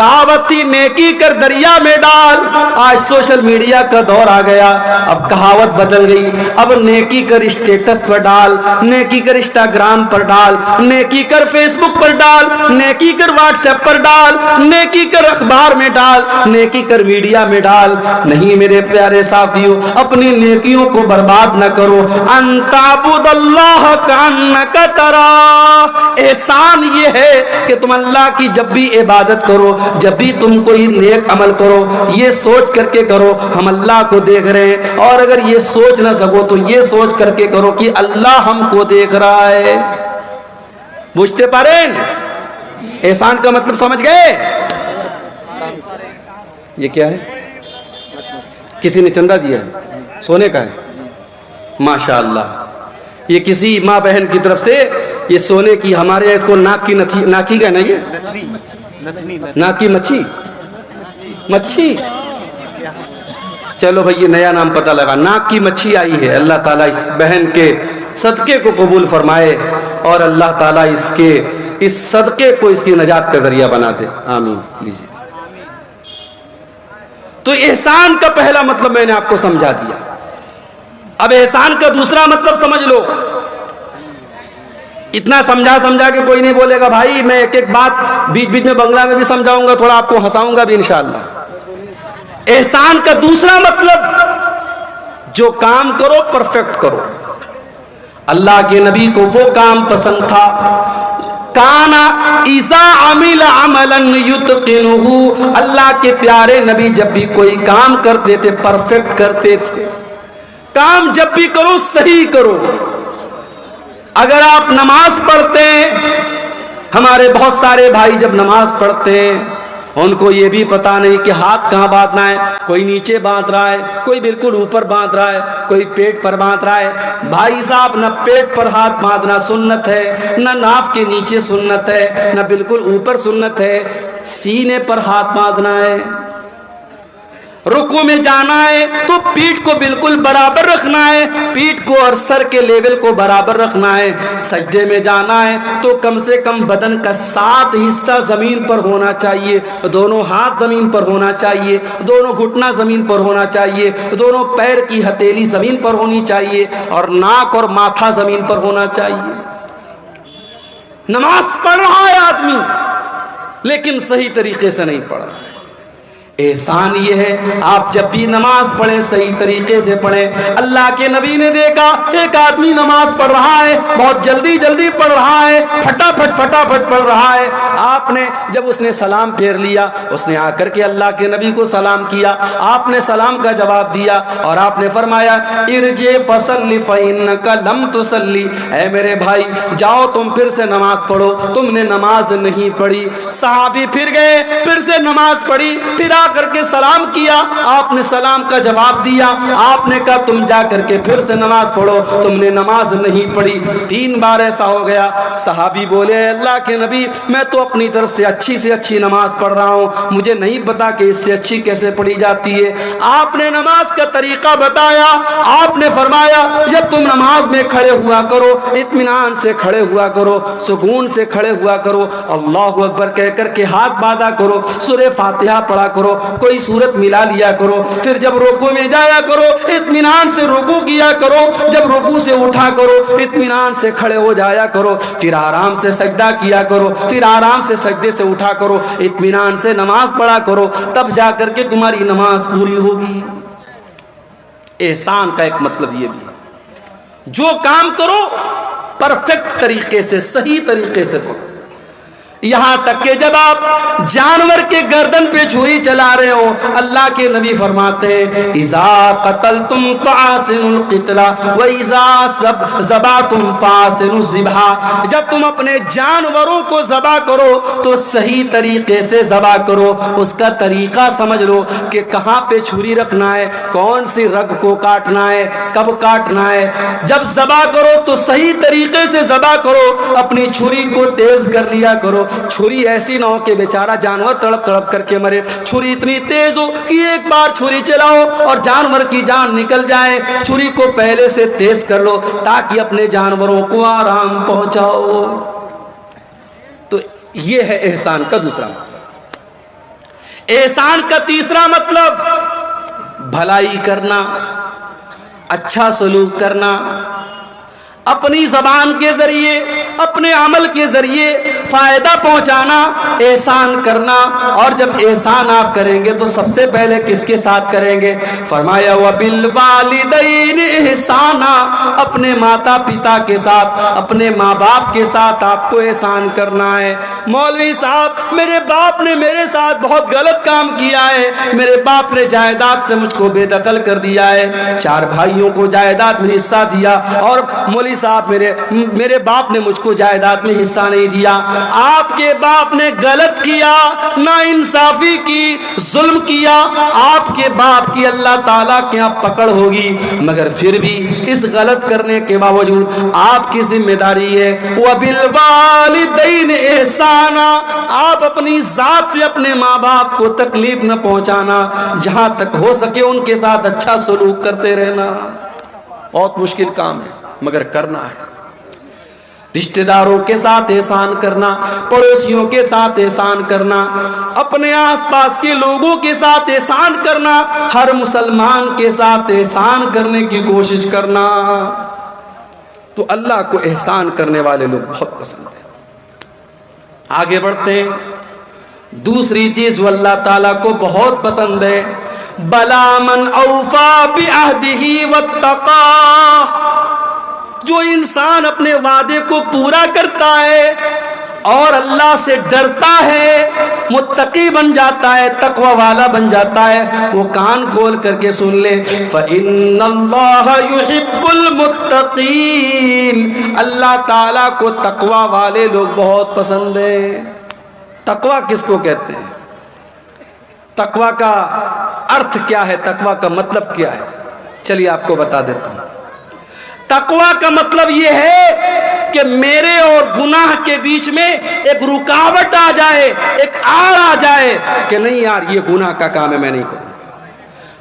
کہاوت تھی نیکی کر دریا میں ڈال، آج سوشل میڈیا کا دور آ گیا، اب کہاوت بدل گئی، اب نیکی کر اسٹیٹس پر ڈال، نیکی کر انسٹاگرام پر ڈال، نیکی کر فیس بک پر ڈال، نیکی کر واٹس ایپ پر ڈال، نیکی کر اخبار میں ڈال، نیکی کر میڈیا میں ڈال۔ نہیں میرے پیارے ساتھیو، اپنی نیکیوں کو برباد نہ کرو۔ ان تعبد اللہ کانک تراہ، احسان یہ ہے کہ تم اللہ کی جب بھی عبادت کرو، جب بھی تم کوئی نیک عمل کرو، یہ سوچ کر کے کرو ہم اللہ کو دیکھ رہے ہیں، اور اگر یہ سوچ نہ سکو تو یہ سوچ کر کے کرو کہ اللہ ہم کو دیکھ رہا ہے۔ بوجھتے پاریں؟ احسان کا مطلب سمجھ گئے؟ یہ کیا ہے؟ کسی نے چندہ دیا ہے، سونے کا ہے، ماشاءاللہ۔ یہ کسی ماں بہن کی طرف سے یہ سونے کی، ہمارے اس کو ناک کی ناکی کا نا، یہ ناک کی مچھی، چلو بھئی یہ نیا نام پتہ لگا، ناک کی مچھی آئی ہے۔ اللہ تعالیٰ اس بہن کے صدقے کو قبول فرمائے، اور اللہ تعالیٰ اس صدقے کو اس کی نجات کا ذریعہ بنا دے، آمین۔ لیجیے، تو احسان کا پہلا مطلب میں نے آپ کو سمجھا دیا۔ اب احسان کا دوسرا مطلب سمجھ لو۔ اتنا سمجھا کہ کوئی نہیں بولے گا بھائی میں ایک ایک بات بیچ بیچ میں بنگلہ میں بھی سمجھاؤں گا، تھوڑا آپ کو ہنساؤں گا بھی انشاءاللہ۔ احسان کا دوسرا مطلب، جو کام کرو پرفیکٹ کرو۔ اللہ کے نبی کو وہ کام پسند تھا، کانا اذا عمل عملا یتقنہ، اللہ کے پیارے نبی جب بھی کوئی کام کرتے تھے پرفیکٹ کرتے تھے۔ کام جب بھی کرو صحیح کرو۔ اگر آپ نماز پڑھتے ہیں، ہمارے بہت سارے بھائی جب نماز پڑھتے ہیں ان کو یہ بھی پتا نہیں کہ ہاتھ کہاں باندھنا ہے، کوئی نیچے باندھ رہا ہے، کوئی بالکل اوپر باندھ رہا ہے، کوئی پیٹ پر باندھ رہا ہے۔ بھائی صاحب، نہ پیٹ پر ہاتھ باندھنا سنت ہے، نہ ناف کے نیچے سنت ہے، نہ بالکل اوپر سنت ہے، سینے پر ہاتھ باندھنا ہے۔ رکوع میں جانا ہے تو پیٹھ کو بالکل برابر رکھنا ہے، پیٹھ کو اور سر کے لیول کو برابر رکھنا ہے۔ سجدے میں جانا ہے تو کم سے کم بدن کا 7 حصہ زمین پر ہونا چاہیے، دونوں ہاتھ زمین پر ہونا چاہیے، دونوں گھٹنا زمین پر ہونا چاہیے، دونوں پیر کی ہتھیلی زمین پر ہونی چاہیے، اور ناک اور ماتھا زمین پر ہونا چاہیے۔ نماز پڑھ رہا ہے آدمی لیکن صحیح طریقے سے نہیں پڑھ رہا۔ احسان یہ ہے آپ جب بھی نماز پڑھیں صحیح طریقے سے پڑھیں۔ اللہ کے نبی نے دیکھا ایک آدمی نماز پڑھ رہا ہے، بہت جلدی جلدی پڑھ رہا ہے، پھٹافٹ پڑھ رہا ہے۔ آپ نے جب اس نے سلام پھیر لیا، اس نے آ کر کے اللہ کے نبی کو سلام کیا، آپ نے سلام کا جواب دیا اور آپ نے فرمایا ارجع فصلی فإنک لم تصلی، اے میرے بھائی جاؤ تم پھر سے نماز پڑھو، تم نے نماز نہیں پڑھی۔ صحابی پھر گئے، پھر سے نماز پڑھی، پھر آ کر کے سلام کیا، آپ نے سلام کا جواب دیا، آپ نے کہا تم جا کر کے پھر سے نماز پڑھو، تم نے نماز نہیں پڑھی۔ 3 بار ایسا ہو گیا۔ صحابی بولے اللہ کے نبی میں تو اپنی طرف سے اچھی نماز پڑھ رہا ہوں، مجھے نہیں پتا کہ اس سے اچھی کیسے پڑھی جاتی ہے۔ آپ نے نماز کا طریقہ بتایا، آپ نے فرمایا جب تم نماز میں کھڑے ہوا کرو اطمینان سے کھڑے ہوا کرو، سکون سے کھڑے ہوا کرو، اللہ اکبر کہہ کر کے ہاتھ باندھا کرو، سورہ فاتحہ پڑھا کرو، کوئی سورت ملا لیا کرو، پھر جب رکوع میں جایا کرو اطمینان سے رکوع کیا کرو، جب رکوع سے اٹھا کرو اطمینان سے کھڑے ہو جایا کرو، پھر آرام سے سجدہ کیا کرو، پھر آرام سے سجدے سے اٹھا کرو، اطمینان سے نماز پڑھا کرو، تب جا کر کے تمہاری نماز پوری ہوگی۔ احسان کا ایک مطلب یہ بھی ہے جو کام کرو پرفیکٹ طریقے سے صحیح طریقے سے کرو۔ یہاں تک کہ جب آپ جانور کے گردن پہ چھری چلا رہے ہو، اللہ کے نبی فرماتے ہیں اذا قتلتم فاحسنوا القتل واذا ذبحتم فاحسنوا الذبح، جب تم اپنے جانوروں کو ذبح کرو تو صحیح طریقے سے ذبح کرو، اس کا طریقہ سمجھ لو کہ کہاں پہ چھری رکھنا ہے، کون سی رگ کو کاٹنا ہے، کب کاٹنا ہے۔ جب ذبح کرو تو صحیح طریقے سے ذبح کرو، اپنی چھری کو تیز کر لیا کرو، چھری ایسی نہ ہو کہ بیچارہ جانور تڑپ تڑپ کر کے مرے، چھری اتنی تیز ہو کہ ایک بار چھری چلاؤ اور جانور کی جان نکل جائے۔ چھری کو پہلے سے تیز کر لو تاکہ اپنے جانوروں کو آرام پہنچاؤ۔ تو یہ ہے احسان کا دوسرا مطلب۔ احسان کا تیسرا مطلب بھلائی کرنا، اچھا سلوک کرنا، اپنی زبان کے ذریعے، اپنے عمل کے ذریعے فائدہ پہنچانا، احسان کرنا۔ اور جب احسان آپ کریں گے تو سب سے پہلے کس کے ساتھ کریں گے؟ فرمایا وَبِالْوَالِدَيْنِ احسانا، اپنے ماتا پتا کے ساتھ، اپنے ماں باپ کے ساتھ آپ کو احسان کرنا ہے۔ مولوی صاحب میرے باپ نے میرے ساتھ بہت غلط کام کیا ہے، میرے باپ نے جائیداد سے مجھ کو بے دخل کر دیا ہے، 4 بھائیوں کو جائیداد میں حصہ دیا، اور مولوی صاحب میرے باپ نے مجھ کو جائیداد میں حصہ نہیں دیا۔ آپ کے باپ نے غلط کیا، ناانصافی کی، ظلم کیا، آپ کے باپ کی اللہ تعالیٰ کے یہاں پکڑ ہوگی، مگر پھر بھی اس غلط کرنے کے باوجود آپ کی ذمہ داری ہے وَبِالْوَالِدَيْنِ احسانا، آپ اپنی ذات سے اپنے ماں باپ کو تکلیف نہ پہنچانا، جہاں تک ہو سکے ان کے ساتھ اچھا سلوک کرتے رہنا۔ بہت مشکل کام ہے مگر کرنا ہے۔ رشتہ داروں کے ساتھ احسان کرنا، پڑوسیوں کے ساتھ احسان کرنا، اپنے آس پاس کے لوگوں کے ساتھ احسان کرنا، ہر مسلمان کے ساتھ احسان کرنے کی کوشش کرنا، تو اللہ کو احسان کرنے والے لوگ بہت پسند ہیں۔ آگے بڑھتے ہیں۔ دوسری چیز جو اللہ تعالیٰ کو بہت پسند ہے، بلا من اوفا بعہدہ واتقاہ، جو انسان اپنے وعدے کو پورا کرتا ہے اور اللہ سے ڈرتا ہے، متقی بن جاتا ہے، تقوی والا بن جاتا ہے، وہ کان کھول کر کے سن لے فَإِنَّ اللَّهَ يُحِبُّ الْمُتَّقِينَ، اللہ تعالیٰ کو تقوی والے لوگ بہت پسند ہیں۔ تقوی کس کو کہتے ہیں؟ تقوی کا ارتھ کیا ہے؟ تقوی کا مطلب کیا ہے؟ چلیے آپ کو بتا دیتا ہوں۔ تقوی کا مطلب یہ ہے کہ میرے اور گناہ کے بیچ میں ایک رکاوٹ آ جائے، ایک آڑ آ جائے کہ نہیں یار یہ گناہ کا کام ہے، میں نہیں کروں گا۔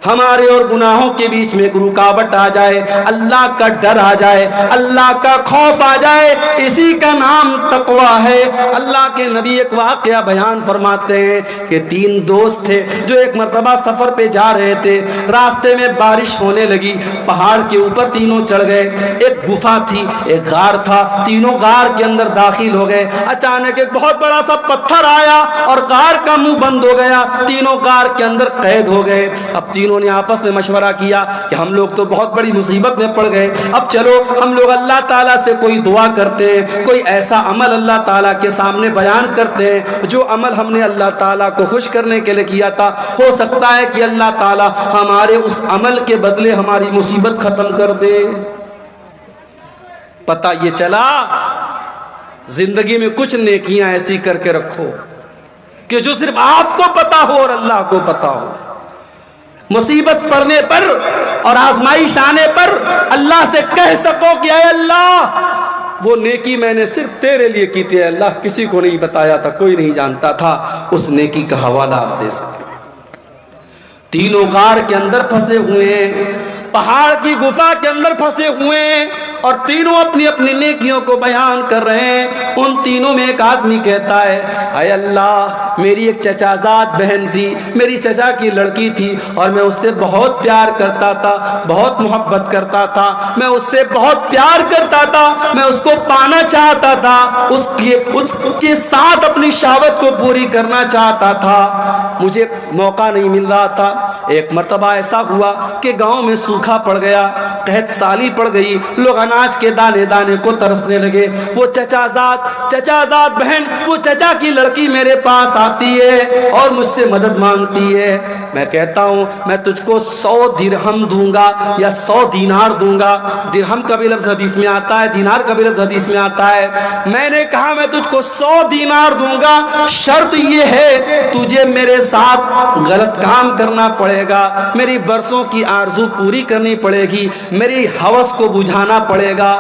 ہمارے اور گناہوں کے بیچ میں ایک رکاوٹ آ جائے، اللہ کا ڈر آ جائے، اللہ کا خوف آ جائے، اسی کا نام تقوی ہے۔ اللہ کے نبی ایک واقعہ بیان فرماتے ہیں کہ 3 دوست تھے جو ایک مرتبہ سفر پہ جا رہے تھے، راستے میں بارش ہونے لگی، پہاڑ کے اوپر تینوں چڑھ گئے، ایک گفا تھی، ایک غار تھا، تینوں غار کے اندر داخل ہو گئے۔ اچانک ایک بہت بڑا سا پتھر آیا اور غار کا منہ بند ہو گیا، تینوں غار کے اندر قید ہو گئے۔ اب تینوں نے آپس میں مشورہ کیا کہ ہم لوگ تو بہت بڑی مصیبت میں پڑ گئے، اب چلو ہم لوگ اللہ تعالیٰ سے کوئی دعا کرتے ہیں، کوئی ایسا عمل اللہ تعالیٰ کے سامنے بیان کرتے ہیں جو عمل ہم نے اللہ تعالیٰ کو خوش کرنے کے لیے کیا تھا، ہو سکتا ہے کہ اللہ تعالیٰ ہمارے اس عمل کے بدلے ہماری مصیبت ختم کر دے۔ پتہ یہ چلا زندگی میں کچھ نیکیاں ایسی کر کے رکھو کہ جو صرف آپ کو پتا ہو اور اللہ کو پتا ہو۔ مصیبت پڑنے پر اور آزمائش آنے پر اللہ سے کہہ سکو کہ اے اللہ وہ نیکی میں نے صرف تیرے لیے کی تھی، اللہ کسی کو نہیں بتایا تھا، کوئی نہیں جانتا تھا، اس نیکی کا حوالہ آپ دے سکے۔ تینوں غار کے اندر پھنسے ہوئے ہیں، پہاڑ کی گفا کے اندر پھنسے ہوئے ہیں، اور تینوں اپنی اپنی نیکیوں کو بیان کر رہے ہیں۔ ان تینوں میں ایک آدمی کہتا ہے اے اللہ میری ایک چچا زاد بہن تھی، میری چچا کی لڑکی تھی، اور میں اس سے بہت پیار کرتا تھا، بہت محبت کرتا تھا، میں اس سے بہت پیار کرتا تھا، میں اس کو پانا چاہتا تھا، اس کے ساتھ اپنی شہوت کو پوری کرنا چاہتا تھا، مجھے موقع نہیں مل رہا تھا۔ ایک مرتبہ ایسا ہوا کہ گاؤں میں سوکھا پڑ گیا، قحط سالی پڑ گئی، لوگ اناج کے دانے دانے کو ترسنے لگے۔ وہ چچا زاد بہن، وہ چچا کی لڑکی میرے پاس آتی ہے اور مجھ سے مدد مانگتی ہے۔ میں کہتا ہوں میں تجھ کو 100 درہم دوں گا یا 100 دینار دوں گا۔ درہم کا بھی لفظ حدیث میں آتا ہے، دینار کا بھی لفظ حدیث میں آتا ہے۔ میں نے کہا میں تجھ کو 100 دینار دوں گا، شرط یہ ہے تجھے میرے ساتھ غلط کام کرنا پڑے گا، میری برسوں کی آرزو پوری کرنی پڑے گی، میری ہوس کو بجھانا پڑے پڑے گا۔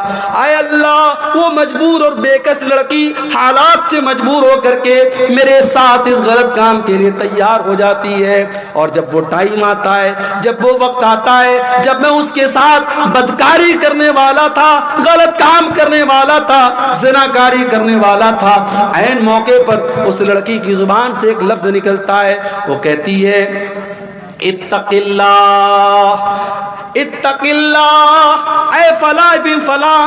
اے اللہ وہ مجبور اور بےکس لڑکی حالات سے مجبور ہو کر کے میرے ساتھ اس غلط کام کے لیے تیار ہو جاتی ہے، اور جب وہ ٹائم آتا ہے، جب وہ وقت آتا ہے جب میں اس کے ساتھ بدکاری کرنے والا تھا، غلط کام کرنے والا تھا، زناکاری کرنے والا تھا، عین موقع پر اس لڑکی کی زبان سے ایک لفظ نکلتا ہے، وہ کہتی ہے اتق اللہ، اتق اللہ، اے فلاں بن فلاں،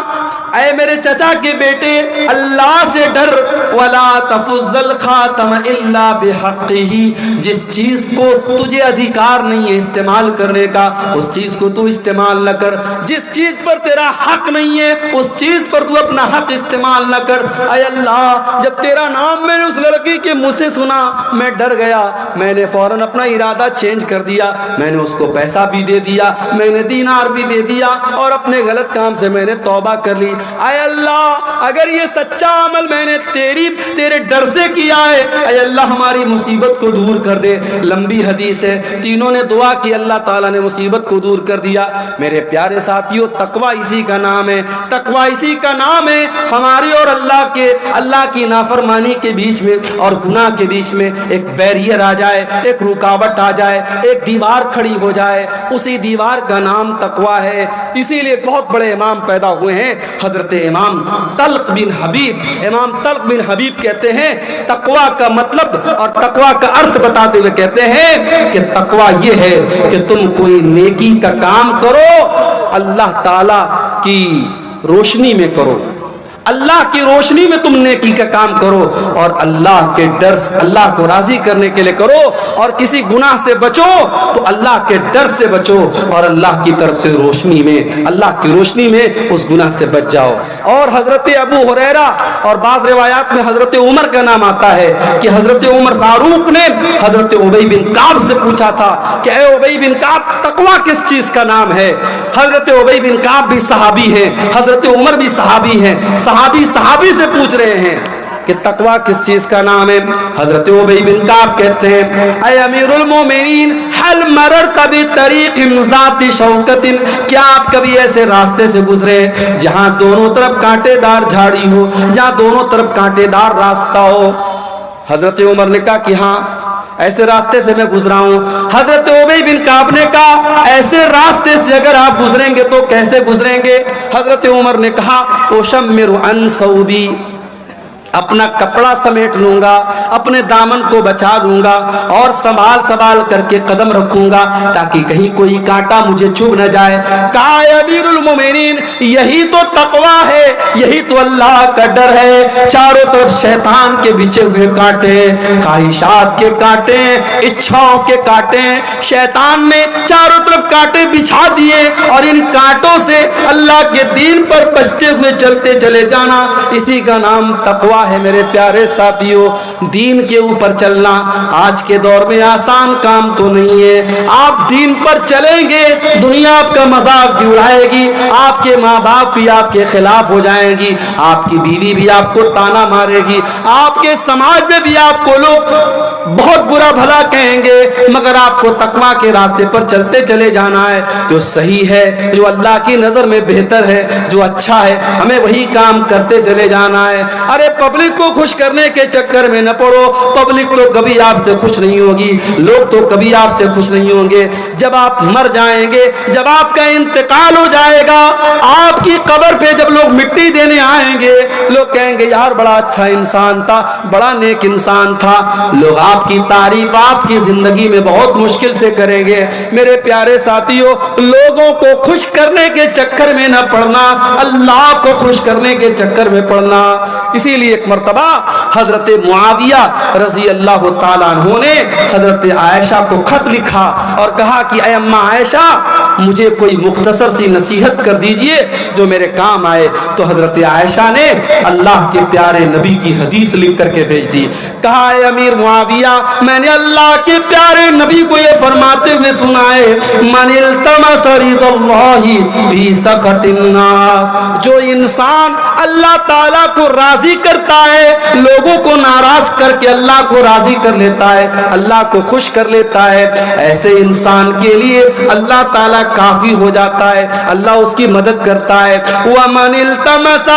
اے میرے چچا کے بیٹے اللہ سے ڈر، ولا تفض الخاتم الا بحقہ، جس چیز کو تجھے ادھیکار نہیں ہے استعمال کرنے کا اس چیز کو تو استعمال نہ کر، جس چیز پر تیرا حق نہیں ہے اس چیز پر تو اپنا حق استعمال نہ کر۔ اے اللہ جب تیرا نام میں نے اس لڑکی کے منہ سے سنا میں ڈر گیا، میں نے فوراً اپنا ارادہ چینج کر دیا، میں نے اس کو پیسہ بھی دے دیا، میں نے دینار بھی دے دیا، اور اپنے غلط کام سے میں نے توبہ کر لی۔ اے اللہ اگر یہ سچا عمل میں نے تیرے ڈر سے کیا ہے، اے اللہ ہماری مصیبت کو دور کر دے۔ لمبی حدیث ہے، تینوں نے دعا کی، اللہ تعالیٰ نے مصیبت کو دور کر دیا۔ میرے پیارے ساتھیوں تقویٰ اسی کا نام ہے، تقویٰ اسی کا نام ہے۔ ہماری اور اللہ کی نافرمانی کے بیچ میں اور گناہ کے بیچ میں ایک بیریئر آ جائے، ایک رکاوٹ آ جائے، ایک دیوار کھڑی ہو جائے، اسی دیوار کا نام تقویٰ ہے۔ اسی لیے بہت بڑے امام پیدا ہوئے ہیں، حضرت امام طلق بن حبیب۔ امام طلق بن حبیب کہتے ہیں تقویٰ کا مطلب اور تقویٰ کا ارتھ بتاتے ہوئے کہتے ہیں کہ تقویٰ یہ ہے کہ تم کوئی نیکی کا کام کرو اللہ تعالی کی روشنی میں کرو، اللہ کی روشنی میں تم نیکی کا کام کرو، اور اللہ کے ڈر سے، اللہ کو راضی کرنے کے لیے کرو، اور کسی گناہ سے بچو تو اللہ کے ڈر سے بچو، اور اللہ کی طرف سے روشنی میں، اللہ کی روشنی میں اس گناہ سے بچ جاؤ۔ اور حضرت ابو ہریرہ اور بعض روایات میں حضرت عمر کا نام آتا ہے کہ حضرت عمر فاروق نے حضرت ابی بن کعب سے پوچھا تھا کہ اے ابی بن کعب تقویٰ کس چیز کا نام ہے؟ حضرت ابی بن کعب بھی صحابی ہیں، حضرت عمر بھی صحابی ہیں، صحابی سے پوچھ رہے ہیں کہ تقویٰ کس چیز کا نام ہے؟ حضرت ابی بن کعب کہتے ہیں اے امیر المومنین حل مررت بطریق ذات شوکت، کیا آپ کبھی ایسے راستے سے گزرے جہاں دونوں طرف کانٹے دار جھاڑی ہو، جہاں دونوں طرف کانٹے دار راستہ ہو؟ حضرت عمر نے کہا کہ ہاں ایسے راستے سے میں گزرا ہوں۔ حضرت ابی بن کعب نے کہا ایسے راستے سے اگر آپ گزریں گے تو کیسے گزریں گے؟ حضرت عمر نے کہا اوشمر عن ثوبی، اپنا کپڑا سمیٹ لوں گا، اپنے دامن کو بچا لوں گا، اور سنبھال کر کے قدم رکھوں گا تاکہ کہیں کوئی کانٹا مجھے چبھ نہ جائے۔ کہا امیر المومنین یہی تو تقویٰ ہے، یہی تو اللہ کا ڈر ہے۔ چاروں طرف شیطان کے بچھے ہوئے کانٹے، خواہشات کے کانٹے، اچھاؤں کے کانٹے، شیطان نے چاروں طرف کانٹے بچھا دیے، اور ان کانٹوں سے اللہ کے دین پر بچتے ہوئے چلتے چلے جانا، اسی کا نام تقویٰ ہے۔ میرے پیارے ساتھیوں دین کے اوپر چلنا آج کے دور میں آسان کام تو نہیں ہے۔ آپ دین پر چلیں گے دنیا آپ کا مذاق بھی اڑائے گی، آپ کے ماں باپ بھی آپ کے خلاف ہو جائیں گی، آپ کی بیوی بھی آپ کو تانا مارے گی، آپ کے سماج میں بھی آپ کو لوگ بہت برا بھلا کہیں گے، مگر آپ کو تقویٰ کے راستے پر چلتے چلے جانا ہے، جو صحیح ہے، جو اللہ کی نظر میں بہتر ہے، جو اچھا ہے، ہمیں وہی کام کرتے چلے جانا ہے۔ ارے پبلک کو خوش کرنے کے چکر میں نہ پڑو، پبلک تو کبھی آپ سے خوش نہیں ہوگی، لوگ تو کبھی آپ سے خوش نہیں ہوں گے۔ جب آپ مر جائیں گے، جب آپ کا انتقال ہو جائے گا، آپ کی قبر پہ جب لوگ مٹی دینے آئیں گے، لوگ کہیں گے یار بڑا اچھا انسان تھا، بڑا نیک انسان تھا، لوگ آپ کی تعریف آپ کی زندگی میں بہت مشکل سے کریں گے۔ میرے پیارے ساتھیوں لوگوں کو خوش کرنے کے چکر میں نہ پڑنا، اللہ کو خوش کرنے کے چکر میں پڑنا۔ اسی لیے ایک مرتبہ حضرت معاویہ رضی اللہ تعالیٰ عنہ نے حضرت عائشہ کو خط لکھا اور کہا کہ اے اماں عائشہ مجھے کوئی مختصر سی نصیحت کر دیجئے جو میرے کام آئے۔ تو حضرت عائشہ نے اللہ کے پیارے نبی کی حدیث لکھ کر کے بھیج دی۔ کہا اے امیر معاویہ میں نے اللہ کے پیارے نبی کو یہ فرماتے ہوئے سنا ہے من التمس رضا اللہ فی سخط الناس، جو انسان اللہ تعالیٰ کو راضی کرتا لیتا ہے, لوگوں کو ناراض کر کے اللہ کو راضی کر لیتا ہے, اللہ کو خوش کر لیتا ہے, ایسے انسان کے لیے اللہ تعالیٰ کافی ہو جاتا ہے, اللہ اس کی مدد کرتا ہے. وَمَنِ الْتَمَسَ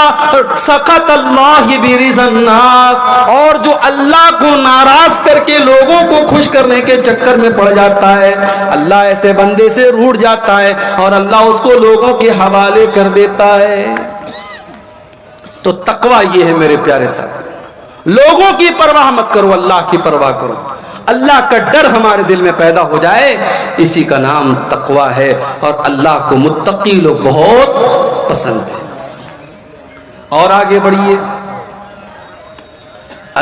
سَخَطَ اللَّهِ بِرِضَى النَّاسِ, اور جو اللہ کو ناراض کر کے لوگوں کو خوش کرنے کے چکر میں پڑ جاتا ہے, اللہ ایسے بندے سے روٹھ جاتا ہے اور اللہ اس کو لوگوں کے حوالے کر دیتا ہے. تو تقویٰ یہ ہے میرے پیارے ساتھی, لوگوں کی پرواہ مت کرو, اللہ کی پرواہ کرو. اللہ کا ڈر ہمارے دل میں پیدا ہو جائے, اسی کا نام تقویٰ ہے, اور اللہ کو متقی لوگ بہت پسند ہیں. اور آگے بڑھیے,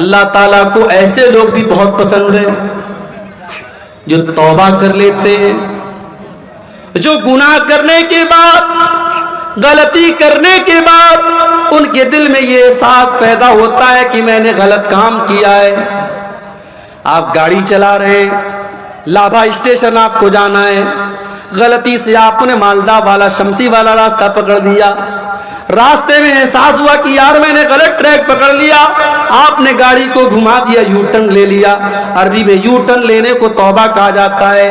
اللہ تعالیٰ کو ایسے لوگ بھی بہت پسند ہیں جو توبہ کر لیتے ہیں, جو گناہ کرنے کے بعد, غلطی کرنے کے بعد ان کے دل میں یہ احساس پیدا ہوتا ہے کہ میں نے غلط کام کیا ہے. آپ گاڑی چلا رہے ہیں, لابھا اسٹیشن آپ کو جانا ہے, غلطی سے آپ نے مالدہ والا شمسی والا راستہ پکڑ لیا, راستے میں احساس ہوا کہ یار میں نے غلط ٹریک پکڑ لیا, آپ نے گاڑی کو گھما دیا, یو ٹرن لے لیا. عربی میں یو ٹرن لینے کو توبہ کہا جاتا ہے.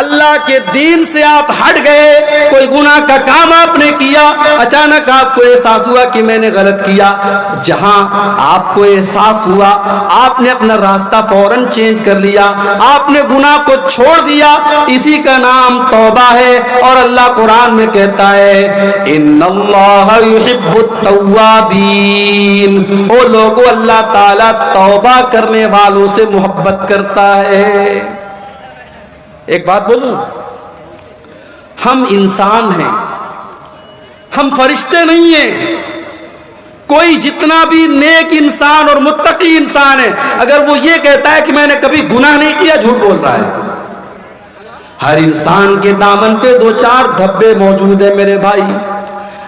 اللہ کے دین سے آپ ہٹ گئے, کوئی گناہ کا کام آپ نے کیا, اچانک آپ کو احساس ہوا کہ میں نے غلط کیا. جہاں آپ کو احساس ہوا آپ نے اپنا راستہ فوراً چینج کر لیا, آپ نے گناہ کو چھوڑ دیا, اسی کا نام توبہ ہے. اور اللہ قرآن میں کہتا ہے ان اللہ یحب التوابین, او لوگوں اللہ تعالیٰ توبہ کرنے والوں سے محبت کرتا ہے. ایک بات بولوں, ہم انسان ہیں, ہم فرشتے نہیں ہیں. کوئی جتنا بھی نیک انسان اور متقی انسان ہے, اگر وہ یہ کہتا ہے کہ میں نے کبھی گناہ نہیں کیا, جھوٹ بول رہا ہے. ہر انسان کے دامن پہ دو چار دھبے موجود ہیں میرے بھائی.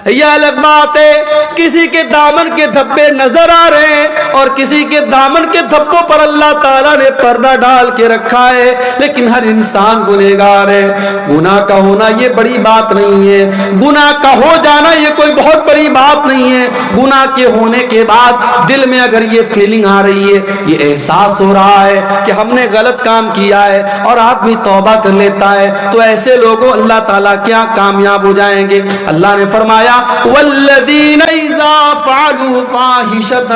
یہ الگ بات ہے کسی کے دامن کے دھبے نظر آ رہے ہیں اور کسی کے دامن کے دھبوں پر اللہ تعالیٰ نے پردہ ڈال کے رکھا ہے, لیکن ہر انسان گنہگار ہے. گناہ کا ہونا یہ بڑی بات نہیں ہے, گناہ کا ہو جانا یہ کوئی بہت بڑی بات نہیں ہے. گناہ کے ہونے کے بعد دل میں اگر یہ فیلنگ آ رہی ہے, یہ احساس ہو رہا ہے کہ ہم نے غلط کام کیا ہے, اور آدمی توبہ کر لیتا ہے, تو ایسے لوگوں اللہ تعالیٰ کیا کامیاب ہو جائیں گے. اللہ نے فرمایا والذین اذا فعلوا فاحشة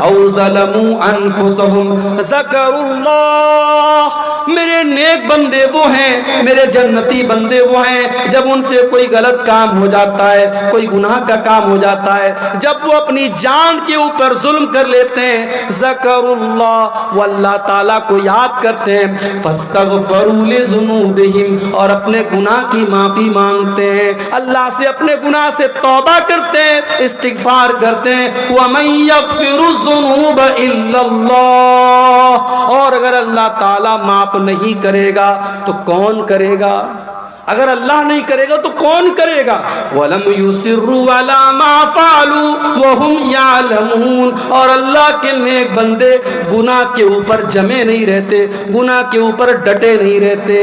او ظلموا انفسهم ذکروا اللہ, میرے نیک بندے وہ ہیں, میرے جنتی بندے وہ ہیں, جب ان سے کوئی غلط کام ہو جاتا ہے, کوئی گناہ کا کام ہو جاتا ہے, جب وہ اپنی جان کے اوپر ظلم کر لیتے ہیں, ذکروا اللہ, وہ اللہ تعالیٰ کو یاد کرتے ہیں, فاستغفروا لذنوبہم, اور اپنے گناہ کی معافی مانگتے ہیں, اللہ سے اپنے گناہ سے توبہ کرتے ہیں, استغفار کرتے ہیں. وَمَن يَغْفِرُ الذُّنُوبَ إِلَّا اللَّهُ, اور اگر اللہ تعالیٰ معاف نہیں کرے گا تو کون کرے گا؟ اگر اللہ نہیں کرے گا تو کون کرے گا؟ وَلَمْ يُصِرُّوا عَلَىٰ مَا فَعَلُوا وَهُمْ يَعْلَمُونَ, اور اللہ کے نیک بندے گناہ کے اوپر جمے نہیں رہتے, گناہ کے اوپر ڈٹے نہیں رہتے.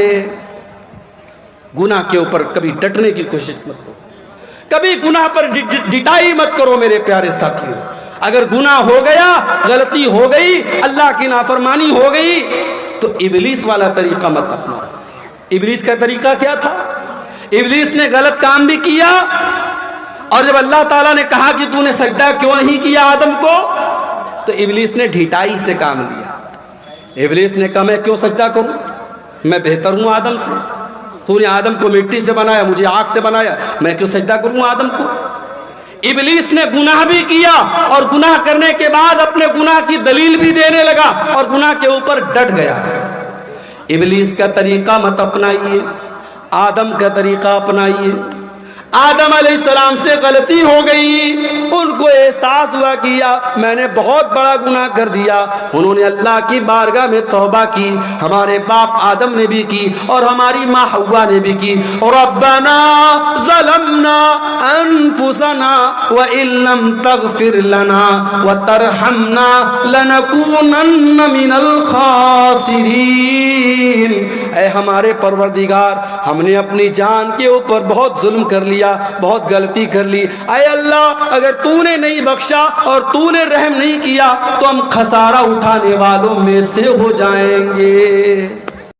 گناہ کے اوپر کبھی ڈٹنے کی کوشش مت کرو, کبھی گناہ پر ڈٹائی مت کرو میرے پیارے ساتھیوں. اگر گناہ ہو گیا, غلطی ہو گئی, اللہ کی نافرمانی ہو گئی, تو ابلیس والا طریقہ مت اپناؤ. ابلیس کا طریقہ کیا تھا؟ ابلیس نے غلط کام بھی کیا, اور جب اللہ تعالیٰ نے کہا کہ تو نے سجدہ کیوں نہیں کیا آدم کو, تو ابلیس نے ڈھٹائی سے کام لیا. ابلیس نے کہا میں کیوں سجدہ کروں, میں بہتر ہوں آدم سے, تو نے آدم کو مٹی سے بنایا, مجھے آگ سے بنایا, میں کیوں سجدہ کروں آدم کو. ابلیس نے گناہ بھی کیا, اور گناہ کرنے کے بعد اپنے گناہ کی دلیل بھی دینے لگا, اور گناہ کے اوپر ڈٹ گیا. ابلیس کا طریقہ مت اپنائیے, آدم کا طریقہ اپنائیے. آدم علیہ السلام سے غلطی ہو گئی, ان کو احساس ہوا کہ میں نے بہت بڑا گناہ کر دیا. انہوں نے اللہ کی بارگاہ میں توبہ کی, ہمارے باپ آدم نے بھی کی اور ہماری ماں حوا نے بھی کی. ربنا ظلمنا انفسنا وان لم تغفر لنا وترحمنا لنکونن من الخاسرین. اے ہمارے پروردگار, ہم نے اپنی جان کے اوپر بہت ظلم کر لیا, لیا, بہت غلطی کر لی, اے اللہ اگر تو نے نہیں بخشا اور تو نے رحم نہیں کیا تو ہم خسارہ اٹھانے والوں میں سے ہو جائیں گے.